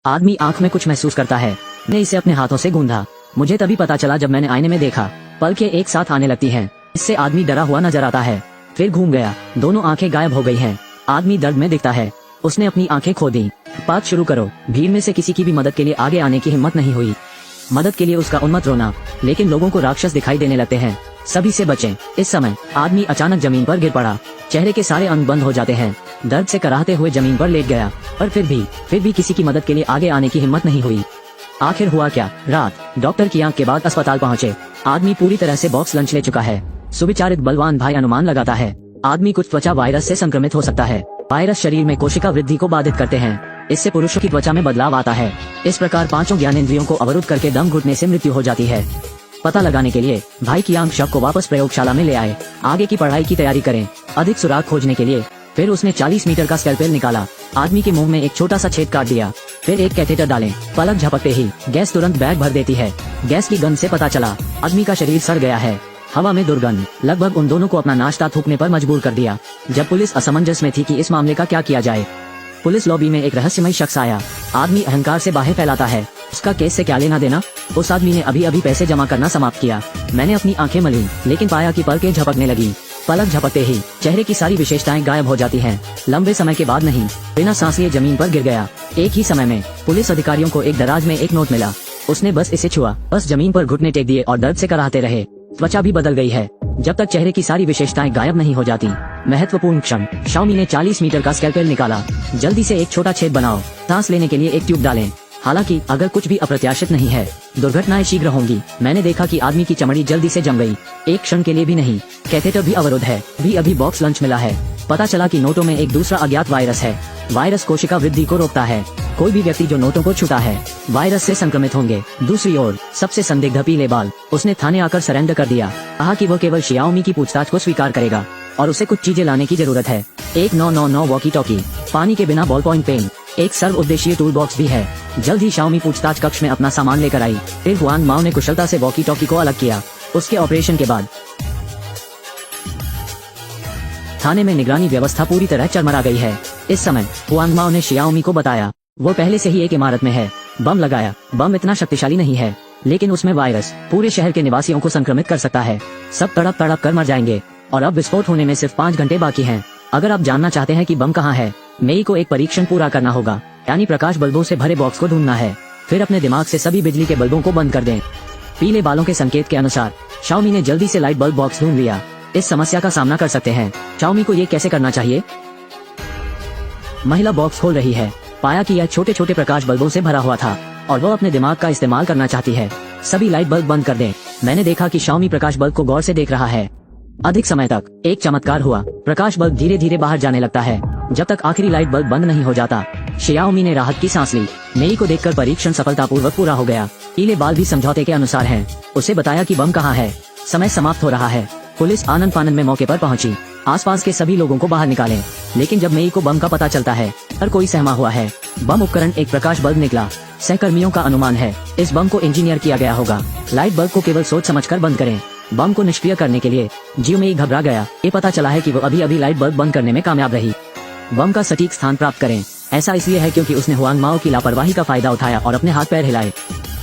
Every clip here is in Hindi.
आदमी आंख में कुछ महसूस करता है। मैंने इसे अपने हाथों से गूंधा। मुझे तभी पता चला जब मैंने आईने में देखा। पलकें एक साथ आने लगती हैं। इससे आदमी डरा हुआ नजर आता है। फिर घूम गया। दोनों आंखें गायब हो गई हैं। आदमी दर्द में दिखता है। उसने अपनी आंखें खो दी। बात शुरू करो। भीड़ में से किसी की भी मदद के लिए आगे आने की हिम्मत नहीं हुई। मदद के लिए उसका उन्मत्त रोना। लेकिन लोगों को राक्षस दिखाई देने लगते हैं। सभी से बचें। इस समय आदमी अचानक जमीन पर गिर पड़ा। चेहरे के सारे अंग बंद हो जाते हैं। दर्द से कराहते हुए जमीन पर लेट गया। पर फिर भी किसी की मदद के लिए आगे आने की हिम्मत नहीं हुई। आखिर हुआ क्या? रात। डॉक्टर की आंख के बाद अस्पताल पहुंचे। आदमी पूरी तरह से बॉक्स लंच ले चुका है। सुविचारित बलवान भाई अनुमान लगाता है आदमी कुछ त्वचा वायरस से संक्रमित हो सकता है। वायरस शरीर में कोशिका वृद्धि को बाधित करते हैं। इससे पुरुषों की त्वचा में बदलाव आता है। इस प्रकार पांचों ज्ञानेंद्रियों को अवरुद्ध करके दम घुटने से मृत्यु हो जाती है। पता लगाने के लिए भाई की आंख शव को वापस प्रयोगशाला में ले आए। आगे की पढ़ाई की तैयारी करें। अधिक सुराग खोजने के लिए फिर उसने 40 मीटर का स्कैल्पेल निकाला। आदमी के मुंह में एक छोटा सा छेद काट दिया। फिर एक कैथेटर डालें। पलक झपकते ही गैस तुरंत बैग भर देती है। गैस की गंध से पता चला आदमी का शरीर सड़ गया है। हवा में दुर्गंध लगभग उन दोनों को अपना नाश्ता थूकने पर मजबूर कर दिया। जब पुलिस असमंजस में थी कि इस मामले का क्या किया जाए, पुलिस लॉबी में एक रहस्यमय शख्स आया। आदमी अहंकार से बाहें फैलाता है। उसका केस से क्या लेना देना? उस आदमी ने अभी पैसे जमा करना समाप्त किया। मैंने अपनी आंखें मली, लेकिन पाया कि पलकें झपकने लगी। पलक झपकते ही चेहरे की सारी विशेषताएं गायब हो जाती हैं। लंबे समय के बाद नहीं, बिना सांस लिए जमीन पर गिर गया। एक ही समय में पुलिस अधिकारियों को एक दराज में एक नोट मिला। उसने बस इसे छुआ, बस जमीन पर घुटने टेक दिए और दर्द से कराहते रहे। त्वचा भी बदल गई है। जब तक चेहरे की सारी विशेषताएं गायब नहीं हो जाती। महत्वपूर्ण क्षण। शाओमी ने 40 मीटर का स्कैल्पेल निकाला। जल्दी से एक छोटा छेद बनाओ। सांस लेने के लिए एक ट्यूब डालें। हालांकि अगर कुछ भी अप्रत्याशित नहीं है, दुर्घटनाएं शीघ्र होंगी। मैंने देखा कि आदमी की चमड़ी जल्दी से जम गई। एक क्षण के लिए भी नहीं। कैथेटर भी अवरुद्ध है। अभी बॉक्स लंच मिला है। पता चला कि नोटों में एक दूसरा अज्ञात वायरस है। वायरस कोशिका वृद्धि को रोकता है। कोई भी व्यक्ति जो नोटों को छूता है वायरस से संक्रमित होंगे। दूसरी ओर सबसे संदिग्ध पीले बाल। उसने थाने आकर सरेंडर कर दिया। कहा कि वो केवल शियाओमी की पूछताछ को स्वीकार करेगा और उसे कुछ चीजें लाने की जरूरत है। एक 999 वॉकी टॉकी, पानी के बिना बॉल पॉइंट पेन, एक सर्व उद्देशीय टूल बॉक्स भी है। जल्द ही शाओमी पूछताछ कक्ष में अपना सामान लेकर आई। फिर हुआंग माओ ने कुशलता से वॉकी टॉकी को अलग किया। उसके ऑपरेशन के बाद थाने में निगरानी व्यवस्था पूरी तरह चरमरा गई है। इस समय हुआंग माओ ने शियाओमी को बताया वो पहले से ही एक इमारत में है। बम लगाया। बम इतना शक्तिशाली नहीं है, लेकिन उसमें वायरस पूरे शहर के निवासियों को संक्रमित कर सकता है। सब तड़प कर मर जाएंगे और अब विस्फोट होने में सिर्फ 5 घंटे बाकी हैं। अगर आप जानना चाहते हैं कि बम कहाँ है, मेई को एक परीक्षण पूरा करना होगा, यानी प्रकाश बल्बों से भरे बॉक्स को ढूंढना है। फिर अपने दिमाग से सभी बिजली के बल्बों को बंद कर दें। पीले बालों के संकेत के अनुसार शाओमी ने जल्दी से लाइट बल्ब बॉक्स ढूंढ लिया। इस समस्या का सामना कर सकते हैं। शाओमी को ये कैसे करना चाहिए? महिला बॉक्स खोल रही है। पाया कि यह छोटे छोटे प्रकाश बल्बों से भरा हुआ था और वो अपने दिमाग का इस्तेमाल करना चाहती है। सभी लाइट बल्ब बंद कर दें। मैंने देखा कि शाओमी प्रकाश बल्ब को गौर से देख रहा है। अधिक समय तक एक चमत्कार हुआ। प्रकाश बल्ब धीरे धीरे बाहर जाने लगता है जब तक आखिरी लाइट बल्ब बंद नहीं हो जाता। शियाओमी ने राहत की सांस ली। मेई को देखकर परीक्षण सफलतापूर्वक पूरा हो गया। पीले बाल भी समझौते के अनुसार हैं। उसे बताया कि बम कहाँ है। समय समाप्त हो रहा है। पुलिस आनंद फानन में मौके पर पहुंची। आसपास के सभी लोगों को बाहर निकालें। लेकिन जब मेई को बम का पता चलता है, हर कोई सहमा हुआ है। बम उपकरण एक प्रकाश बल्ब निकला। सहकर्मियों का अनुमान है इस बम को इंजीनियर किया गया होगा। लाइट बल्ब को केवल सोच समझकर बंद करें। बम को निष्क्रिय करने के लिए जियो मेई घबरा गया। ये पता चला है कि वो अभी लाइट बल्ब बंद करने में कामयाब रही। बम का सटीक स्थान प्राप्त करें। ऐसा इसलिए है क्योंकि उसने हुआंग माओ की लापरवाही का फायदा उठाया और अपने हाथ पैर हिलाए।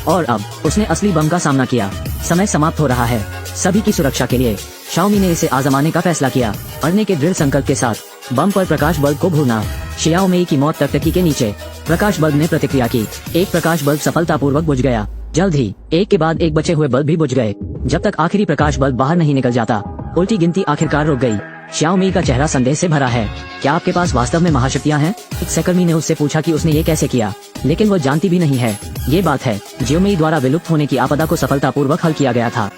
और अब उसने असली बम का सामना किया। समय समाप्त हो रहा है। सभी की सुरक्षा के लिए शाओमी ने इसे आजमाने का फैसला किया। मरने के दृढ़ संकल्प के साथ बम पर प्रकाश बल्ब को भूना। शियाओमी की मौत टकटकी के नीचे। प्रकाश बल्ब ने प्रतिक्रिया की। एक प्रकाश बल्ब सफलतापूर्वक बुझ गया। जल्द ही एक के बाद एक बचे हुए बल्ब भी बुझ गए। जब तक आखिरी प्रकाश बल्ब बाहर नहीं निकल जाता, उल्टी गिनती आखिरकार रुक गई। शियाओमी का चेहरा संदेह से भरा है। क्या आपके पास वास्तव में महाशक्तियाँ हैं? एक सहकर्मी ने उससे पूछा कि उसने ये कैसे किया, लेकिन वो जानती भी नहीं है। ये बात है जियो मेई द्वारा विलुप्त होने की आपदा को सफलतापूर्वक हल किया गया था।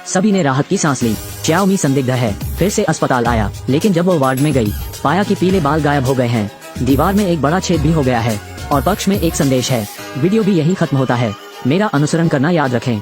सभी ने राहत की सांस ली। शियाओमी संदिग्ध है। फिर से अस्पताल आया, लेकिन जब वो वार्ड में गई, पाया कि पीले बाल गायब हो गए हैं। दीवार में एक बड़ा छेद भी हो गया है और पक्ष में एक संदेश है। वीडियो भी यही खत्म होता है। मेरा अनुसरण करना याद रखें।